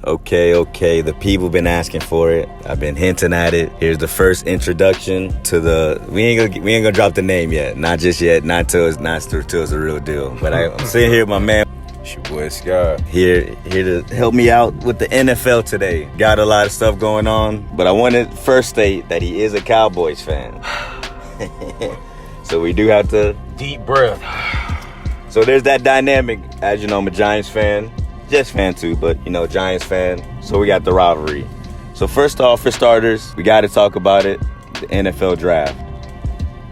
Okay. The people been asking for it. I've been hinting at it. Here's the first introduction to the. We ain't gonna drop the name yet. Not just yet. Not till it's a real deal. But I'm sitting here with my man. It's your boy Scott. Here to help me out with the NFL today. Got a lot of stuff going on, but I wanted to first state that he is a Cowboys fan. So we do have to Deep breath. So there's that dynamic. As you know, I'm a Giants fan. Jets fan too, but Giants fan. So we got the rivalry. So first off, for starters, we got to talk about it, the NFL draft.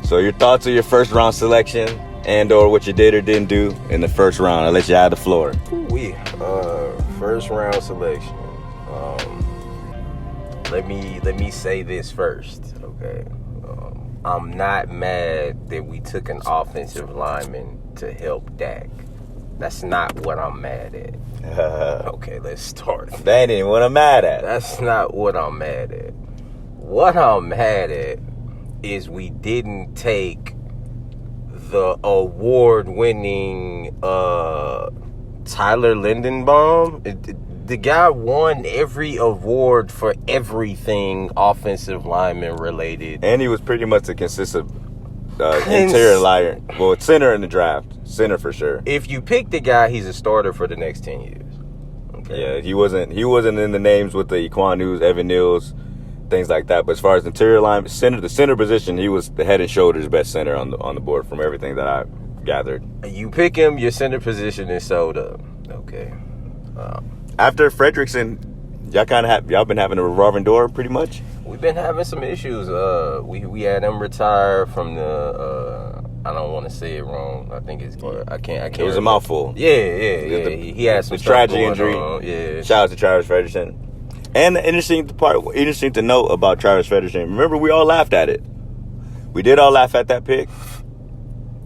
So your thoughts on your first round selection and or what you did or didn't do in the first round. I'll let you have the floor. First round selection. Let me say this first, okay? I'm not mad that we took an offensive lineman to help Dak. That's not what I'm mad at. Okay, let's start. That ain't what I'm mad at. That's not what I'm mad at. What I'm mad at is we didn't take the award-winning Tyler Lindenbaum. The guy won every award for everything offensive lineman related. And he was pretty much a consistent interior liar. Well, center in the draft. Center for sure. If you pick the guy, he's a starter for the next 10 years. Okay. Yeah, he wasn't in the names with the Equan News, Evan Neals, things like that. But as far as interior line, the center position, he was the head and shoulders best center on the board from everything that I gathered. You pick him, your center position is sold up. Okay. After Fredrickson, y'all been having a revolving door pretty much. We've been having some issues. We had him retire from the. I don't want to say it wrong. I think it's. I can't. It was a mouthful. Yeah. He had some tragic injury. Yeah. Shout out to Travis Fredrickson. And the interesting to note about Travis Fredrickson. Remember, we all laughed at it. We did all laugh at that pick.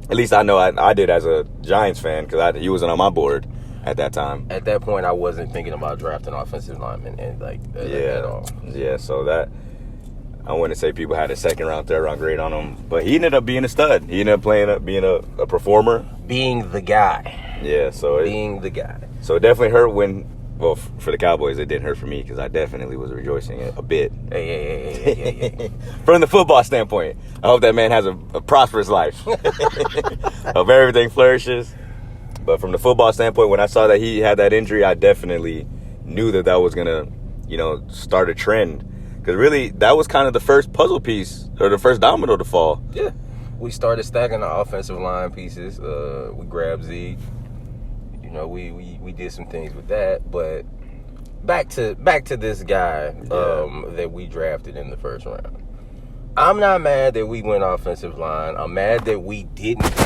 At least I know I did as a Giants fan because he wasn't on my board at that time. At that point, I wasn't thinking about drafting offensive linemen at all. Yeah, so that I wouldn't say people had a second round, third round grade on him, but he ended up being a stud. He ended up being a performer, being the guy. Yeah, being the guy. So it definitely hurt when. Well, for the Cowboys, it didn't hurt for me because I definitely was rejoicing a bit. Hey. From the football standpoint, I hope that man has a prosperous life. Hope everything flourishes. But from the football standpoint, when I saw that he had that injury, I definitely knew that was going to, start a trend. Because really, that was kind of the first puzzle piece or the first domino to fall. Yeah. We started stacking the offensive line pieces. We grabbed Zeke. We did some things with that. But back to this guy that we drafted in the first round. I'm not mad that we went offensive line. I'm mad that we didn't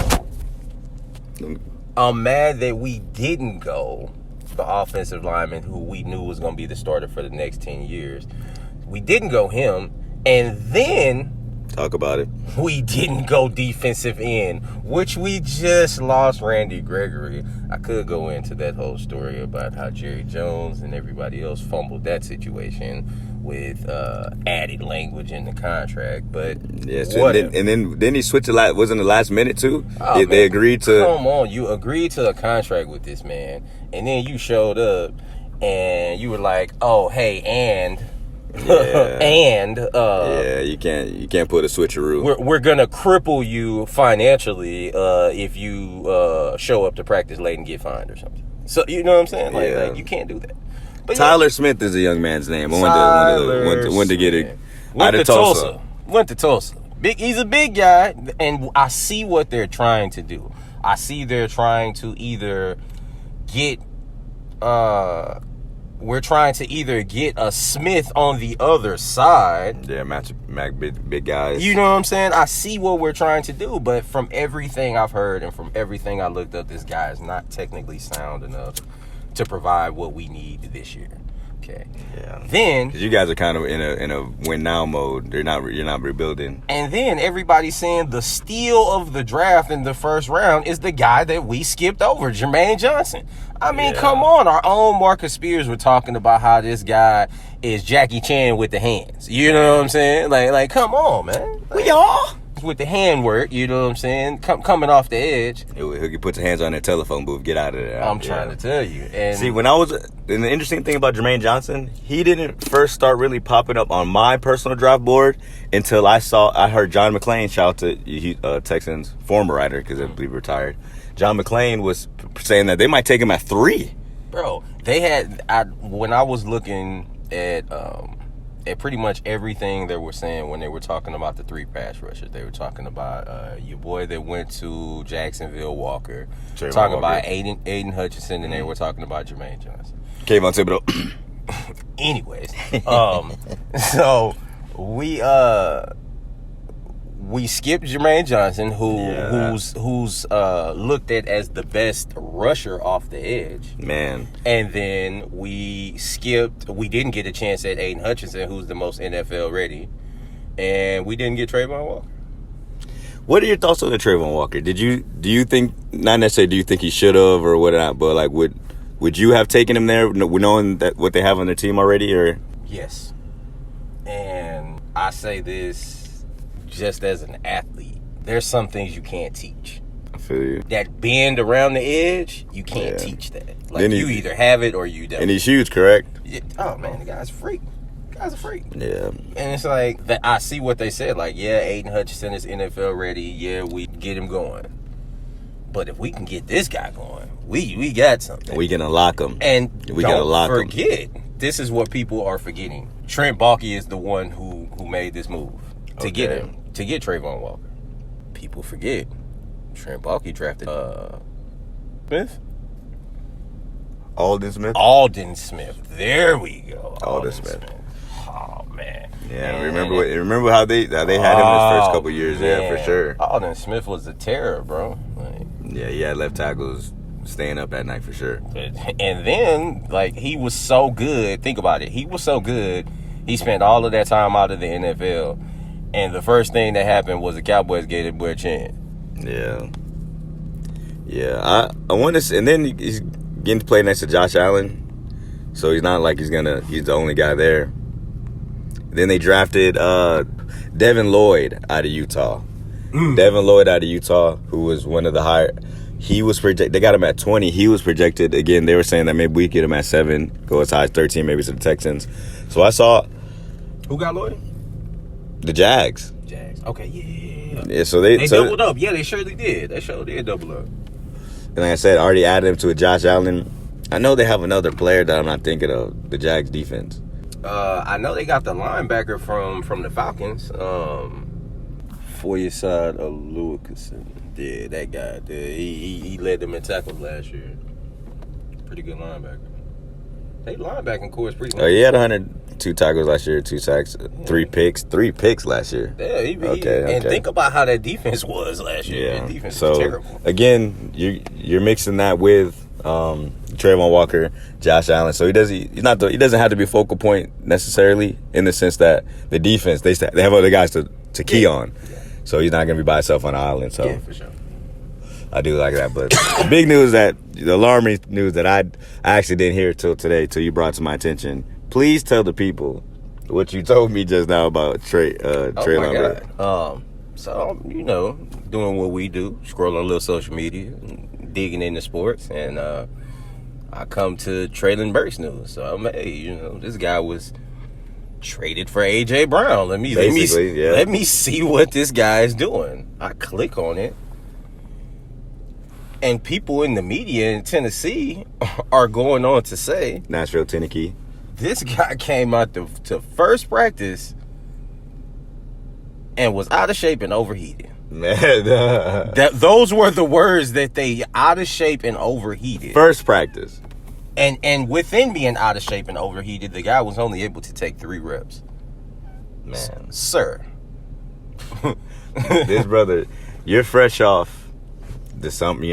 go. I'm mad that we didn't go the offensive lineman who we knew was going to be the starter for the next 10 years. We didn't go him, and then talk about it. We didn't go defensive end, which we just lost Randy Gregory. I could go into that whole story about how Jerry Jones and everybody else fumbled that situation with added language in the contract, but then he switched wasn't the last minute too? Oh, they agreed to. Come on, you agreed to a contract with this man, and then you showed up and you were like, "Oh, hey, and." Yeah, you can't put a switcheroo. We're gonna cripple you financially if you show up to practice late and get fined or something. So you know what I'm saying? Like you can't do that. But Tyler Smith is a young man's name. I wanted to get it out of Tulsa. Went to Tulsa. He's a big guy, and I see what they're trying to do. I see they're trying to either get we're trying to either get a Smith on the other side. Yeah, match big guys. You know what I'm saying? I see what we're trying to do, but from everything I've heard and from everything I looked up, this guy is not technically sound enough to provide what we need this year. Okay. Yeah. Then you guys are kind of in a win now mode. You're not rebuilding. And then everybody's saying the steal of the draft in the first round is the guy that we skipped over, Jermaine Johnson. I mean, come on. Our own Marcus Spears were talking about how this guy is Jackie Chan with the hands. You know what I'm saying? Like, come on, man. We are. with the handwork, you know what I'm saying? Coming off the edge. He puts his hands on that telephone booth. Get out of there. I'm trying to tell you. And see, when I was, and the interesting thing about Jermaine Johnson, he didn't first start really popping up on my personal draft board until I heard John McClain, shout out to Texans former writer, because I believe he retired. John McClain was saying that they might take him at 3. Bro, when I was looking at pretty much everything they were saying when they were talking about the 3 pass rushers. They were talking about your boy that went to Jacksonville, Walker. Talking about Aiden Hutchinson, and they were talking about Jermaine Johnson. Kayvon Thibodeau. Anyways, so we skipped Jermaine Johnson, who's looked at as the best rusher off the edge. Man. And then we didn't get a chance at Aiden Hutchinson, who's the most NFL ready. And we didn't get Trayvon Walker. What are your thoughts on the Trayvon Walker? Do you think, not necessarily do you think he should have or whatnot, but like would you have taken him there knowing that what they have on their team already, or? Yes. And I say this just as an athlete. There's some things you can't teach. I feel you. That bend around the edge, you can't teach that. Like, you either have it or you don't. And he's huge, correct? Yeah. Oh, man, the guy's a freak. Guy's a freak. Yeah. And it's like, I see what they said. Like, yeah, Aiden Hutchinson is NFL ready. Yeah, we get him going. But if we can get this guy going, we got something. We can unlock him. And we can unlock him. Forget, this is what people are forgetting. Trent Baalke is the one who made this move to get him, to get Trayvon Walker. People forget, Trent Baalke drafted Smith? Aldon Smith. There we go. Aldon Smith. Oh, man. Yeah, man. Remember how they had him his first couple years. Man. Yeah, for sure. Aldon Smith was a terror, bro. Like, yeah, he had left tackles staying up at night for sure. And then, like, he was so good. Think about it. He was so good. He spent all of that time out of the NFL. And the first thing that happened was the Cowboys gave him a chance. Yeah. Yeah. I want to, and then he's getting to play next to Josh Allen. So he's not like he's the only guy there. Then they drafted Devin Lloyd out of Utah. Devin Lloyd out of Utah, who was one of the higher. He was projected. They got him at 20. He was projected. Again, they were saying that maybe we get him at 7, go as high as 13, maybe to the Texans. So I saw. Who got Lloyd? The Jags. Okay, yeah. Yeah, so they doubled up. Yeah, they surely did. They surely did double up. And like I said, already added him to a Josh Allen. I know they have another player that I'm not thinking of. The Jags defense. I know they got the linebacker from the Falcons. Foyesade Oluokun. Yeah, that guy. He led them in tackles last year. Pretty good linebacker. They linebacking core is pretty much. Oh, he had 102 tackles last year, 2 sacks, 3 picks. 3 picks last year. Yeah, okay. And think about how that defense was last year. Yeah. That defense was terrible. Again, you're mixing that with Trayvon Walker, Josh Allen. So he doesn't have to be a focal point necessarily, in the sense that the defense they have other guys to key on. Yeah. So he's not going to be by himself on the island. So yeah, for sure. I do like that. But the big news, the alarming news that I actually didn't hear till today, till you brought to my attention. Please tell the people what you told me just now about Trey Lambert. So, doing what we do, scrolling a little social media, digging into sports, and I come to Treylon Burks news. So I'm, hey, this guy was traded for A.J. Brown. Let me see what this guy is doing. I click on it, and people in the media in Tennessee are going on to say, Nashville, Tennessee, this guy came out to first practice and was out of shape and overheated. Man, those were the words that they out of shape and overheated. First practice. And within being out of shape and overheated, the guy was only able to take 3 reps. Man. Sir. This brother, you're fresh off the something,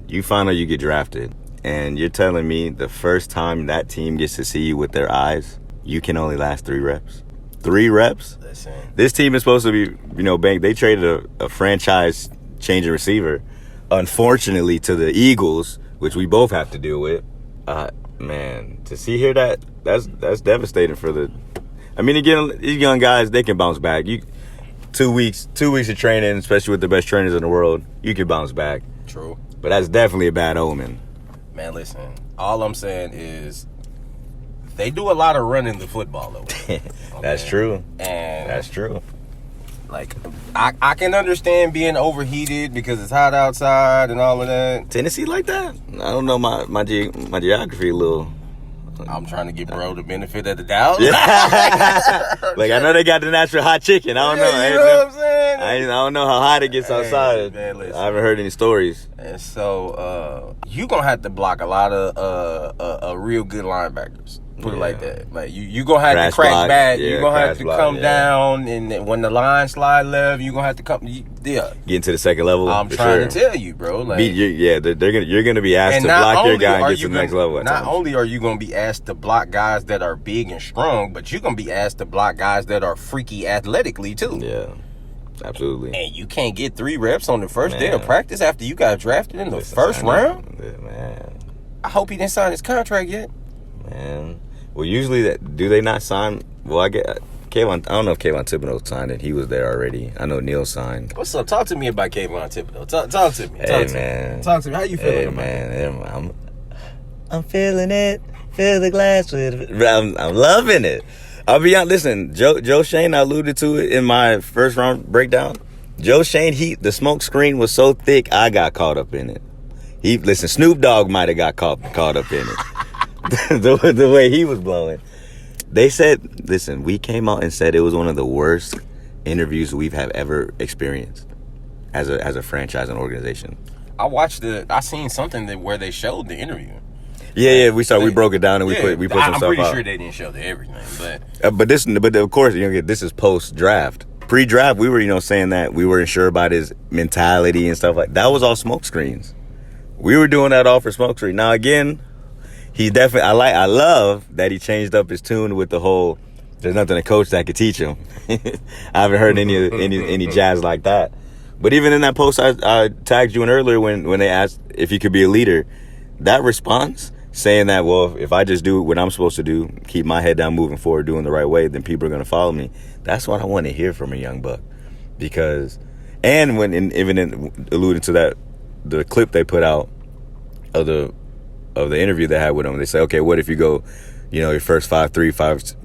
you find out you get drafted, and you're telling me the first time that team gets to see you with their eyes, you can only last 3 reps. 3 reps? Listen. This team is supposed to be, bank. They traded a franchise-changing receiver, unfortunately, to the Eagles, which we both have to deal with. Man, to hear that's devastating for the. I mean, again, these young guys, they can bounce back. 2 weeks of training, especially with the best trainers in the world, you can bounce back. True. But that's definitely a bad omen. Man, listen. All I'm saying is they do a lot of running the football over there. That's true. And That's true. like I can understand being overheated because it's hot outside and all of that. Tennessee like that? I don't know my geography a little. I'm trying to give bro the benefit of the doubt. Like I know they got the natural hot chicken. I don't know. You know what I'm saying? I don't know how hot it gets outside. Man, listen. I haven't heard any stories. And so you gonna have to block a lot of real good linebackers. Put it like that. Like you gonna have to crack block, back. yeah, You gonna have crash to block, come yeah. down, and when the line slide left, you gonna have to come. Yeah, Getting to the second level. I'm for trying sure. to tell you, bro. Like, You're gonna be asked and to not block your only guy and are get to you the next gonna- level. At Not times. only are you gonna be asked to block guys that are big and strong, but you're gonna be asked to block guys that are freaky athletically too. Yeah, absolutely. And you can't get 3 reps on the first day of Man. practice after you got drafted in the first round. Yeah, man. I hope he didn't sign his contract yet. Man. Well, usually do they not sign? Well, I get Kayvon. I don't know if Kayvon Thibodeau signed it. He was there already. I know Neil signed. What's up? Talk to me about Kayvon Thibodeau. Talk to me. Hey, man. Talk to me. How you feeling Hey, about it? man. I'm feeling it. Fill the glass with. I'm loving it. I'll be honest. Listen, Joe Shane. I alluded to it in my first round breakdown. Joe Shane. The smoke screen was so thick, I got caught up in it. Snoop Dogg might have got caught up in it. the way he was blowing. They said, listen, we came out and said it was one of the worst interviews we've have ever experienced as a franchise and organization. I seen something where they showed the interview. Yeah, we broke it down and we put some I'm stuff pretty out. sure they didn't show everything, but But of course, this is post draft. Pre-draft, we were saying that we weren't sure about his mentality and stuff like that. Was all smoke screens. We were doing that all for smoke screen. Now again, he's definitely. I love that he changed up his tune with the whole. There's nothing a coach that could teach him. I haven't heard any jazz like that. But even in that post I tagged you in earlier when they asked if he could be a leader, that response saying that, well, if I just do what I'm supposed to do, keep my head down, moving forward, doing the right way, then people are going to follow me. That's what I want to hear from a young buck. Because, and alluding to that, the clip they put out of the interview they had with him, they say, okay, what if you go, your first 5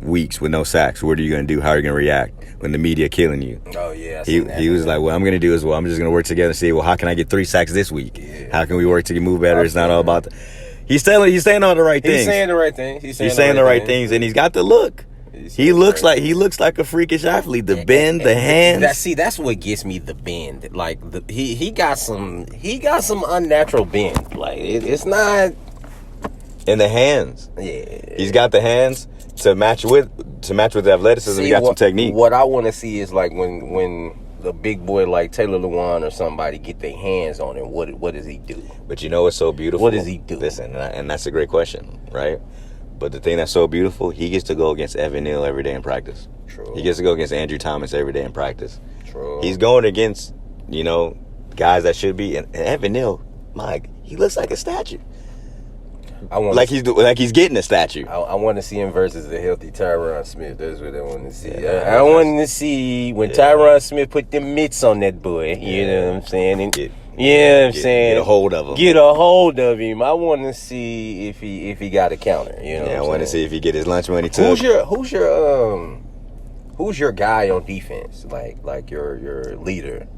weeks with no sacks? What are you going to do? How are you going to react when the media killing you? oh yeah, He was like, what I'm going to do is, I'm just going to work together and see, how can I get 3 sacks this week? Yeah. How can we work to move better? It's not all about He's saying all the right things. He's saying the right things. He's saying the right things, and he's got the look. He looks like a freakish athlete. The bend, the hands. That's what gets me, the bend. Like he got some unnatural bend. Like it's not in the hands. Yeah, he's got the hands to match with the athleticism. He got some technique. What I want to see is like when the big boy like Taylor Lewan or somebody get their hands on him. What does he do? But what's so beautiful? What does he do? Listen, and that's a great question, right? But the thing that's so beautiful, he gets to go against Evan Neal every day in practice. True. He gets to go against Andrew Thomas every day in practice. True. He's going against, guys that should be. And Evan Neal, Mike, he looks like a statue. He's getting a statue. I want to see him versus a healthy Tyron Smith. That's what I want to see. I want to see when Tyron Smith put them mitts on that boy. You know what I'm saying? And, Get a hold of him. Get a hold of him. I want to see if he got a counter. I want to see if he get his lunch money too. Who's your guy on defense? Like your leader.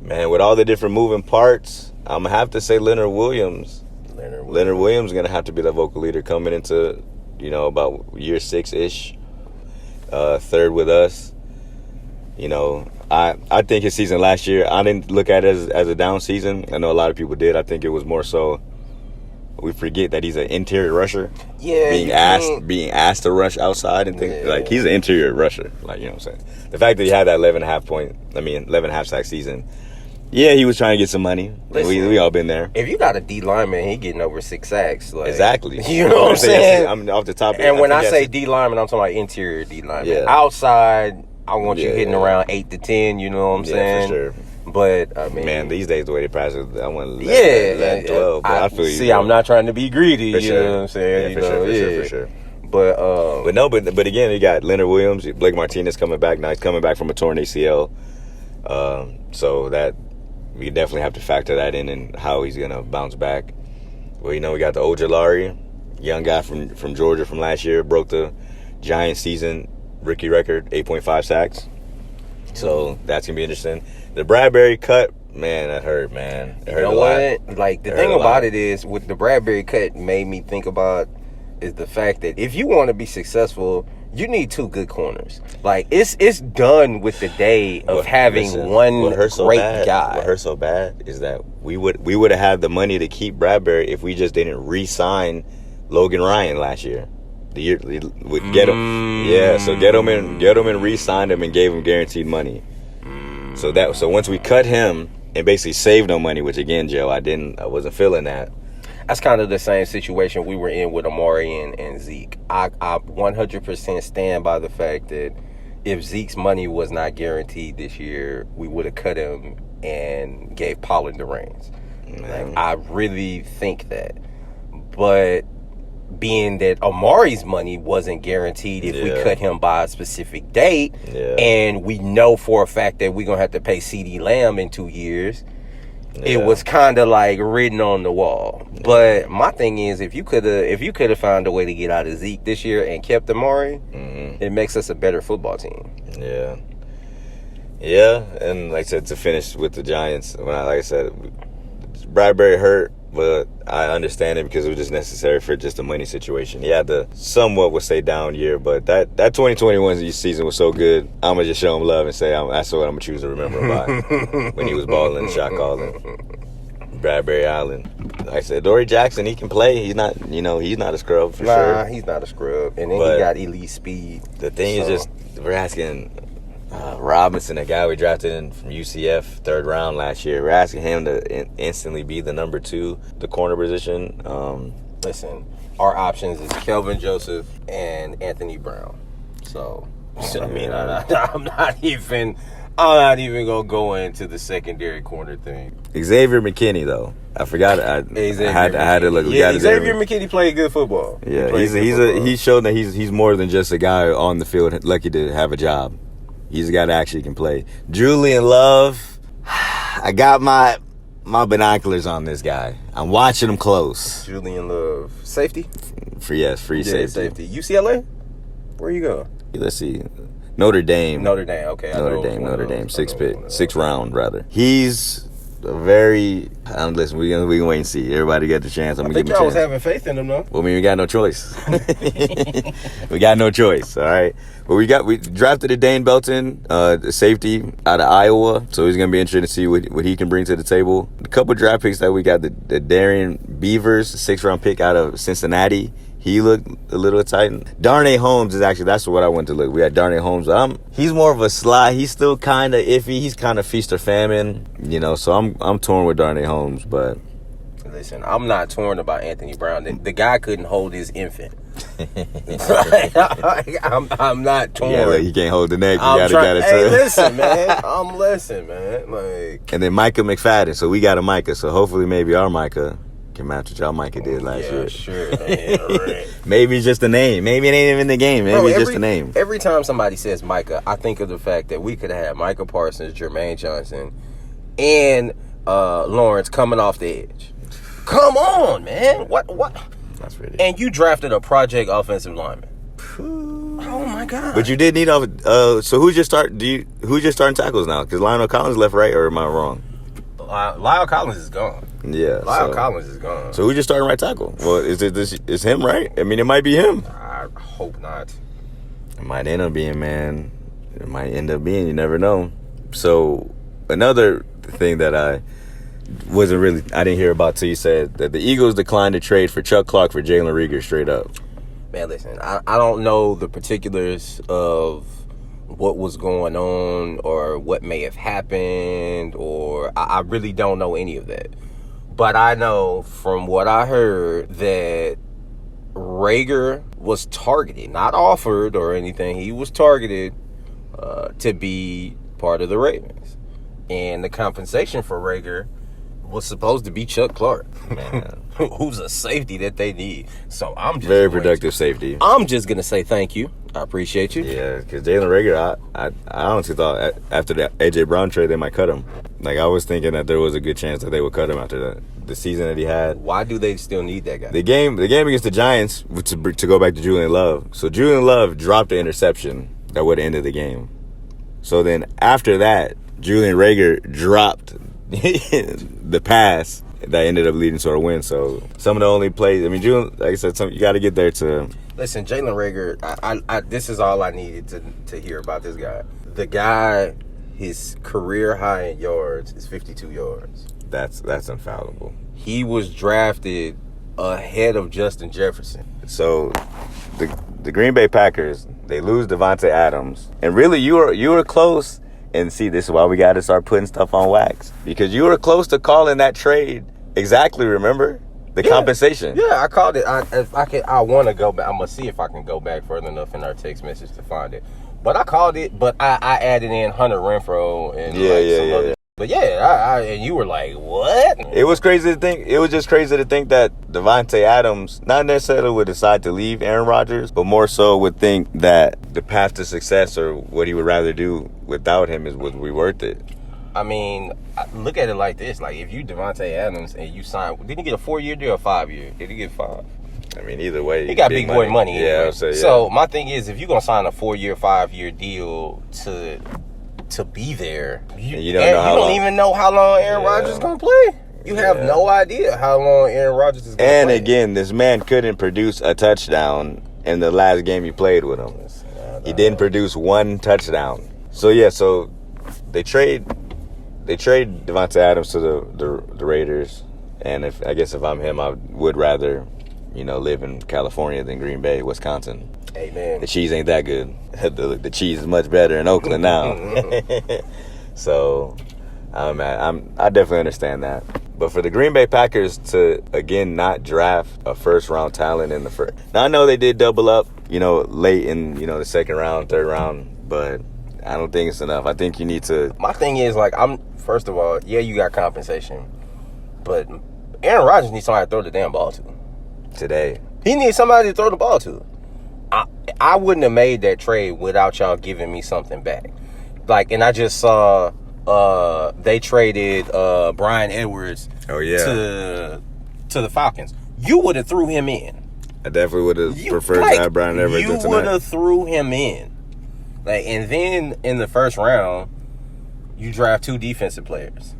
Man, with all the different moving parts, I'm gonna have to say Leonard Williams. Leonard Williams is gonna have to be the vocal leader coming into, about year 6-ish, third with us. I think his season last year, I didn't look at it as a down season. I know a lot of people did. I think it was more so we forget that he's an interior rusher. Yeah, being asked to rush outside and things like he's an interior rusher. Like, you know what I'm saying? The fact that he had that 11.5 sack season. Yeah, he was trying to get some money. Listen, we all been there. If you got a D lineman, he getting over 6 sacks. Like, exactly. You know what I'm saying? I'm off the top of it. And when I say D lineman, I'm talking about interior D lineman. Yeah. Outside, I want you hitting around 8 to 10. You know what I'm saying? For sure. But I mean, man, these days the way they practice, I want to let 12. But I feel you. See, I'm not trying to be greedy. For you sure. know what I'm saying? Yeah, for sure. But again, you got Leonard Williams, Blake Martinez coming back. Now he's coming back from a torn ACL. So that we definitely have to factor that in and how he's gonna bounce back. Well, we got the Ojulari, young guy from Georgia from last year, broke the Giants season rookie record, 8.5 sacks. So that's gonna be interesting. The Bradbury cut, man, that hurt, man. It hurt a lot. Like, the thing about it is, with the Bradbury cut, made me think about is the fact that if you want to be successful, you need two good corners. Like, it's done with the day of having one great guy. What hurt so bad is that we would have had the money to keep Bradbury if we just didn't re-sign Logan Ryan last year. The year would get him, So get him and re-signed him and gave him guaranteed money. So once we cut him and basically saved no money, which again, Joe, I wasn't feeling that. That's kind of the same situation we were in with Amari and Zeke. I 100% stand by the fact that if Zeke's money was not guaranteed this year, we would have cut him and gave Pollard the reins. Like, I really think that. But being that Amari's money wasn't guaranteed if we cut him by a specific date, and we know for a fact that we're going to have to pay CeeDee Lamb in 2 years, it was kind of like written on the wall. But my thing is, if you could have found a way to get out of Zeke this year and kept Amari, it makes us a better football team. Yeah, and like I said, to finish with the Giants, like I said, Bradbury hurt, but I understand it because it was just necessary for just a money situation. He had the somewhat would say down year, but that 2021 season was so good. I'm gonna just show him love and say that's what I'm gonna choose to remember him by when he was balling and shot calling. Bradbury Island. Like I said, Dory Jackson, he can play. He's not a scrub for sure. He's not a scrub, and then he got elite speed. The thing is just we're asking Robinson, a guy we drafted in from UCF, 3rd round last year. We're asking him to instantly be the number 2, the corner position. Listen, our options is Kelvin Joseph and Anthony Brown. So I mean, I'm not even gonna go into the secondary corner thing. Xavier McKinney, though, I forgot. I had to look. Xavier McKinney played good football. Yeah, he's shown that he's more than just a guy on the field lucky to have a job. He's a guy that actually can play. Julian Love, I got my binoculars on this guy. I'm watching him close. Julian Love, safety? Free safety. UCLA? Where you go? Let's see. Notre Dame. Okay. Notre Dame. Sixth round, rather. He's very. Listen, we gonna wait and see. Everybody get the chance. I think I was having faith in him, though. Well, I mean, we got no choice. We got no choice. All right. But we drafted a Dane Belton, the safety out of Iowa. So he's gonna be interesting to see what he can bring to the table. A couple draft picks that we got: the Darian Beavers, 6th round pick out of Cincinnati. He looked a little tight. Darnay Holmes that's what I wanted to look. We had Darnay Holmes. He's more of a slide. He's still kind of iffy. He's kind of feast or famine, So I'm torn with Darnay Holmes, but listen, I'm not torn about Anthony Brown. The guy couldn't hold his infant. I'm not torn. Yeah, like he can't hold the neck. You gotta hey, listen, man. Like, and then Micah McFadden. So we got a Micah. So hopefully, maybe our Micah can match what y'all Micah did last year. Sure, man. Right. Maybe it's just a name. Maybe it ain't even the game. Maybe it's just a name. Every time somebody says Micah, I think of the fact that we could have had Micah Parsons, Jermaine Johnson, and Lawrence coming off the edge. Come on, man. What? That's really. And you drafted a project offensive lineman. Oh my God! But you did need so who's your starting tackles now? Because Lionel Collins left, right, or am I wrong? Lyle Collins is gone. Yeah, Lyle Collins is gone. So who's your starting right tackle? Well, is him, right? I mean, it might be him. I hope not. It might end up being, man. It might end up being. You never know. So another thing that I didn't hear about till you said that the Eagles declined to trade for Chuck Clark for Jalen Reagor straight up. Man, listen, I don't know the particulars of what was going on or what may have happened, or I really don't know any of that. But I know from what I heard that Reagor was targeted, not offered or anything. He was targeted to be part of the Ravens. And the compensation for Reagor was supposed to be Chuck Clark, Man. who's a safety that they need. So I'm just Very productive safety. I'm just gonna say thank you. I appreciate you. Yeah, because Jalen Reagor, I honestly thought after the AJ Brown trade they might cut him. Like, I was thinking that there was a good chance that they would cut him after the season that he had. Why do they still need that guy? The game against the Giants, to go back to Julian Love. So Julian Love dropped the interception that would have ended the game. So then after that, Julian Reagor dropped the pass that ended up leading to a win. So some of the only plays, I mean, Julian, like I said, you got to get there to. Listen, Jalen Reagor, I this is all I needed to hear about this guy. The guy, his career high in yards is 52 yards. That's infallible. He was drafted ahead of Justin Jefferson. So the Green Bay Packers, they lose Devontae Adams, and really you were close. And see, this is why we got to start putting stuff on wax, because you were close to calling that trade exactly. Remember the compensation? Yeah, I called it. I want to go back. I'm gonna see if I can go back further enough in our text message to find it. But I called it. But I added in Hunter Renfrow and some other. But yeah, and you were like, what? It was crazy to think. It was just crazy to think that Devontae Adams not necessarily would decide to leave Aaron Rodgers, but more so would think that the path to success or what he would rather do without him would be worth it. I mean, look at it like this. Like, if you Devontae Adams and you sign, didn't he get a 4-year deal or 5-year? Did he get 5? I mean, either way, he got big boy money. Yeah, anyway. I would say, yeah. So my thing is, if you're gonna sign a 4-year, 5-year deal to be there, you don't even know how long Aaron Rodgers is gonna play. You have no idea how long Aaron Rodgers is gonna play. And again, this man couldn't produce a touchdown in the last game he played with him. He didn't produce one touchdown. So yeah, so they trade Devontae Adams to the Raiders, and if I'm him, I would rather, live in California than Green Bay, Wisconsin. Hey man, the cheese ain't that good. The cheese is much better in Oakland now. So, I definitely understand that. But for the Green Bay Packers to again not draft a first round talent in the first, now I know they did double up, late in the second round, third round, but I don't think it's enough. I think you need to. My thing is, like, first of all, yeah, you got compensation, but Aaron Rodgers needs somebody to throw the damn ball to. Today, he needs somebody to throw the ball to. I wouldn't have made that trade without y'all giving me something back. Like, and I just saw they traded Brian Edwards to the Falcons. You would have threw him in. I definitely would have preferred to have Brian Edwards. You would have threw him in. Like, and then in the first round, you draft 2 defensive players.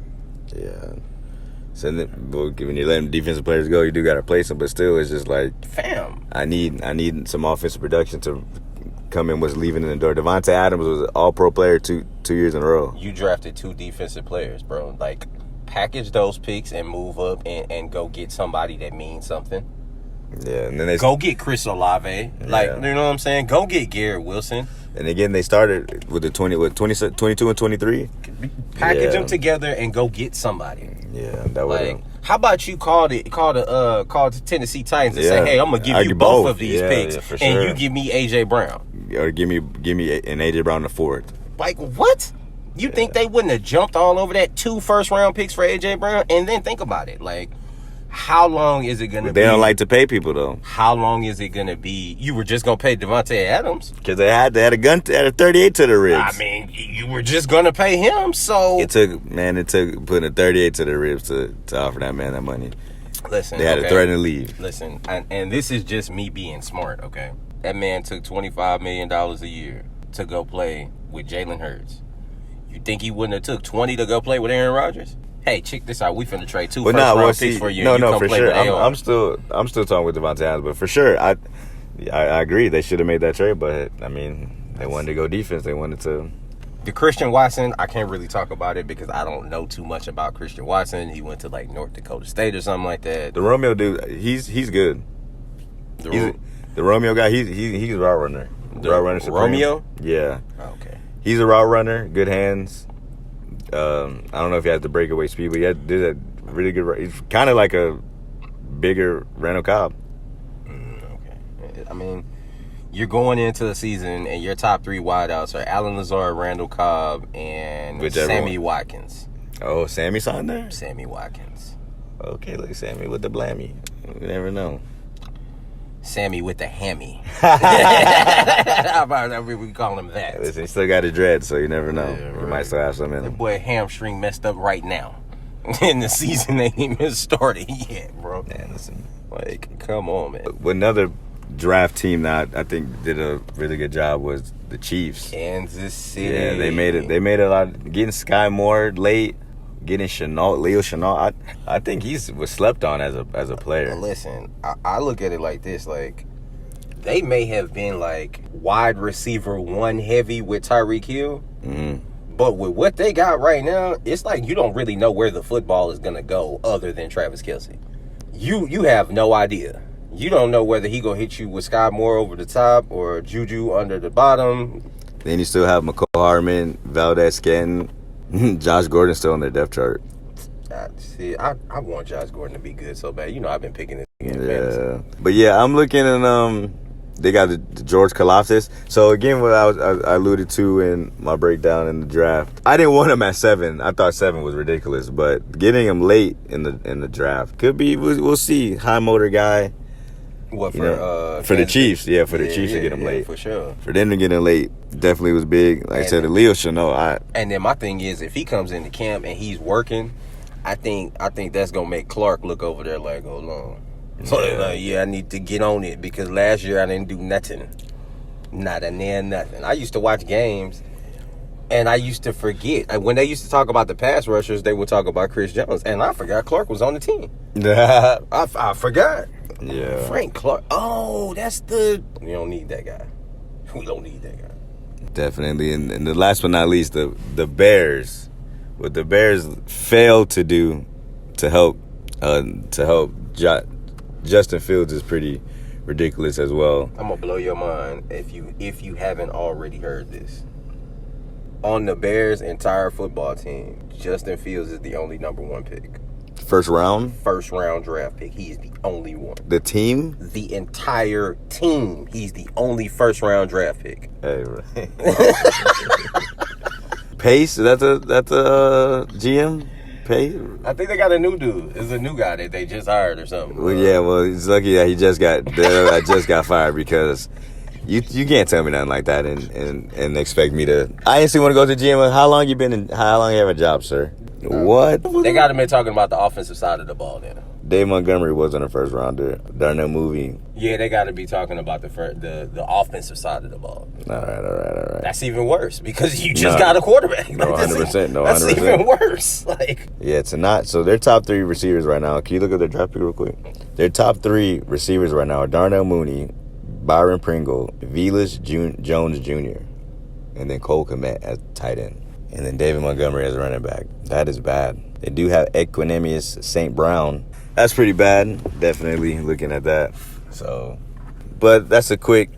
Yeah. So when you let defensive players go, you do got to replace them. But still, it's just like, fam, I need some offensive production to come in. Was leaving in the door. Devontae Adams was an All-Pro player 2 years in a row. You drafted 2 defensive players, bro. Like, package those picks and move up and go get somebody that means something. Yeah, and then they go get Chris Olave. Like, you know what I'm saying? Go get Garrett Wilson. And again, they started with 22 and 23. Package them together and go get somebody. Yeah, that would. Like, how about you call the Tennessee Titans and say, "Hey, I'm gonna give you both of these picks, and you give me AJ Brown, or give me an AJ Brown the 4th." Like, what? You think they wouldn't have jumped all over that 2 first-round picks for AJ Brown? And then think about it, like, how long is it gonna be? They don't like to pay people though. How long is it gonna be? You were just gonna pay Devontae Adams because they had a gun at a 38 to the ribs. I mean, you were just gonna pay him, so it took putting a 38 to the ribs to offer that man that money. Listen, they had to threaten to leave. Listen, and this is just me being smart. Okay, that man took $25 million a year to go play with Jalen Hurts. You think he wouldn't have took 20 to go play with Aaron Rodgers? Hey, check this out. We finna trade 2 first-round picks for you. No, for sure. I'm still talking with Devontae Adams, but for sure, I agree. They should have made that trade, but I mean, they wanted to go defense. They wanted to. The Christian Watson, I can't really talk about it because I don't know too much about Christian Watson. He went to like North Dakota State or something like that. The Romeo dude, he's good. The Romeo guy, he's a route runner. Route runner supreme. Romeo? Yeah. Okay. He's a route runner, good hands. I don't know if he has the breakaway speed, but he did a really good. He's kind of like a bigger Randall Cobb. Okay. I mean, you're going into the season and your top 3 wideouts are Allen Lazard, Randall Cobb, and Sammy Watkins. Oh, Sammy's on there? Sammy Watkins. Okay, look, Sammy with the blammy. You never know. Sammy with the hammy. How about we call him that? Listen, he still got a dread, so you never know. Yeah, He right. might still have some in The him. boy hamstring messed up right now. And the season ain't even started yet, bro. Man, listen. Like, come on, man. Another draft team that I think did a really good job was the Chiefs. Kansas City. Yeah, they made it. They made a lot. Getting Sky Moore late, getting Leo Chenal. I think was slept on as a player. Listen, I look at it like this. Like, they may have been like wide receiver one heavy with Tyreek Hill. Mm-hmm. But with what they got right now, it's like you don't really know where the football is gonna go other than Travis Kelce. You have no idea. You don't know whether he gonna hit you with Sky Moore over the top or Juju under the bottom. Then you still have McCall Hardman, Valdez Scantling, Josh Gordon still on their depth chart. I want Josh Gordon to be good so bad. You know I've been picking this in fantasy. Yeah, but yeah, I'm looking at they got the George Karlaftis. So again, what I alluded to in my breakdown in the draft, I didn't want him at 7. I thought 7 was ridiculous, but getting him late in the draft could be. We'll see. High motor guy. What For the Chiefs, for the Chiefs to get him late. for sure. For them to get him late definitely was big. Like I said, Leo Chenal. And then my thing is, if he comes into camp and he's working, I think that's gonna make Clark look over there like, hold on. So I need to get on it because last year I didn't do nothing, not a nan nothing. I used to watch games, and I used to forget. And when they used to talk about the pass rushers, they would talk about Chris Jones, and I forgot Clark was on the team. I forgot. Yeah. Frank Clark. Oh, that's the. We don't need that guy. We don't need that guy. Definitely. And the last but not least, the Bears. What the Bears failed to do to help Justin Fields is pretty ridiculous as well. I'm gonna blow your mind if you haven't already heard this. On the Bears' entire football team, Justin Fields is the only number 1 pick. First round? First round draft pick. He's the only one. The team? The entire team. He's the only first round draft pick. Hey, right. Pace? That's a GM? Pace? I think they got a new dude. It's a new guy that they just hired or something. Well, yeah. Well, he's lucky that he just got fired because you can't tell me nothing like that and expect me to. I instantly want to go to the GM. How long you have a job, sir? What? They got him in talking about the offensive side of the ball then. Dave Montgomery wasn't a first rounder. Darnell Mooney. Yeah, they got to be talking about the offensive side of the ball. All right. That's even worse because you just got a quarterback. No, 100%. No, 100%. That's even worse. Like, yeah, it's not. So their top 3 receivers right now. Can you look at their draft pick real quick? Their top 3 receivers right now are Darnell Mooney, Byron Pringle, Velus Jones Jr., and then Cole Kmet as tight end. And then David Montgomery as running back. That is bad. They do have Equanimous St. Brown. That's pretty bad. Definitely looking at that. So, but that's a quick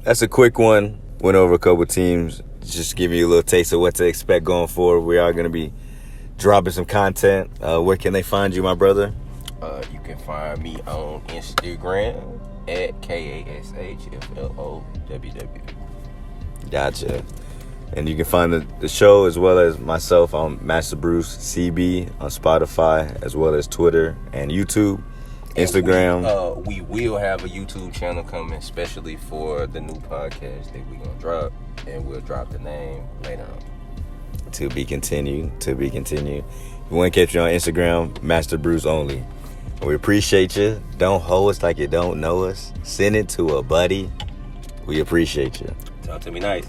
one. Went over a couple teams. Just give you a little taste of what to expect going forward. We are going to be dropping some content. Where can they find you, my brother? You can find me on Instagram at KASHFLOWW. Gotcha. And you can find the show as well as myself on Master Bruce CB on Spotify, as well as Twitter and YouTube, Instagram. We will have a YouTube channel coming, especially for the new podcast that we're going to drop. And we'll drop the name later on. To be continued. If you want to catch you on Instagram, Master Bruce only. We appreciate you. Don't hold us like you don't know us. Send it to a buddy. We appreciate you. Talk to me nice.